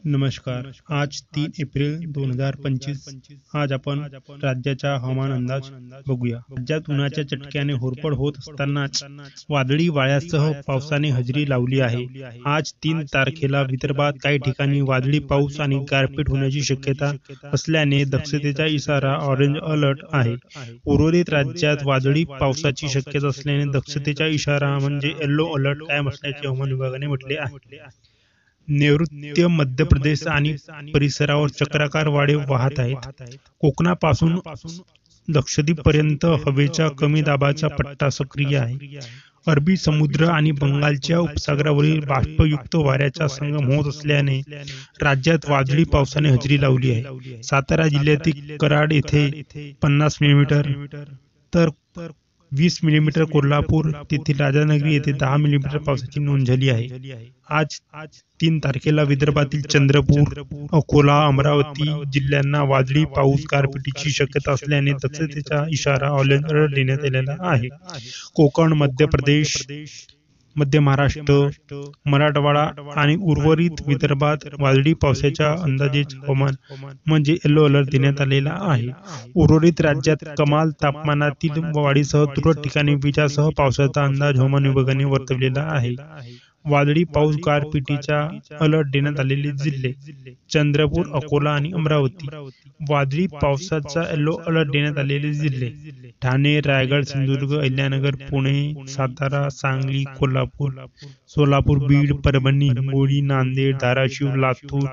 नमस्कार. आज 3 एप्रिल 2025. आज आपण राज्याचा हवामान अंदाज बघूया. राज्यात उन्हाच्या चटक्याने होरपळ होत असतानाच वादळी वाऱ्यासह पावसाने हजेरी लावली आहे. आज 3 तारखेला विदर्भात काही ठिकाणी वादळी पाऊस आणि गारपीट होण्याची शक्यता असल्याने दक्षतेचा इशारा ऑरेंज अलर्ट आहे. उर्वरित राज्यात वादळी पावसाची शक्यता असल्याने दक्षतेचा इशारा म्हणजे येलो अलर्ट कायम असल्याचे हवामान विभागाने म्हटले आहे. नैऋत्य मध्य प्रदेश आणि परिसरावर चक्राकार वारे वाहत आहेत. कोकणापासून लक्षद्वीपपर्यंत हवेचा कमी दाबाचा पट्टा सक्रिय आहे. अरबी समुद्र आणि बंगालच्या उपसागरावरील बाष्पयुक्त वाऱ्याचा संगम होत असल्याने राज्यात वादळी पावसाने हजेरी लावली आहे. सातारा जिल्ह्यातील कराड येथे 50 मिलीमीटर तर 20 मिलीमीटर, कोल्हापूर तेथील राधानगरी येथे 10 मिलीमीटर पावसाची नोंद झाली आहे. आज 3 तारखेला विदर्भातील चंद्रपूर, अकोला, अमरावती जिल्ह्यांना वादळी पाऊस गारपिटीची शक्यता असल्याने दक्षतेचा इशारा ऑरेंज अलर्ट देण्यात आलेला आहे. कोकण, मध्य प्रदेश, मध्य महाराष्ट्र, मराठवाडा आणि उर्वरित विदर्भात वादळी पावसाच्या अंदाजेच हवामान म्हणजे येलो अलर्ट देण्यात आलेला आहे. उर्वरित राज्यात कमाल तापमानातील वाढीसह तुरळक ठिकाणी विजांसह पावसाचा अंदाज हवामान विभागाने वर्तवलेला आहे. वादळी पाऊस गारपिटीचा अलर्ट देण्यात आलेले जिल्हे: चंद्रपूर, अकोला आणि अमरावती. वादळी पावसाचा येलो अलर्ट देण्यात आलेले जिल्हे: ठाणे, रायगड, सिंधुदुर्ग, अहिल्यानगर, पुणे, सातारा, सांगली, कोल्हापूर, सोलापूर, बीड, परभणी, हिंगोली, नांदेड, धाराशिव, लातूर,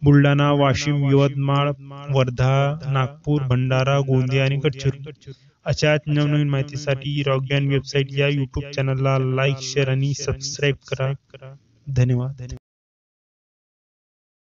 बुलढाणा, वाशिम, यवतमाळ, वर्धा, नागपूर, भंडारा, गोंदिया आणि गडचिरोली. अशाच नवनवीन माहितीसाठी रॉक बँड वेबसाईट या यूट्यूब चॅनलला लाईक, शेअर आणि सबस्क्राईब करा. धन्यवाद.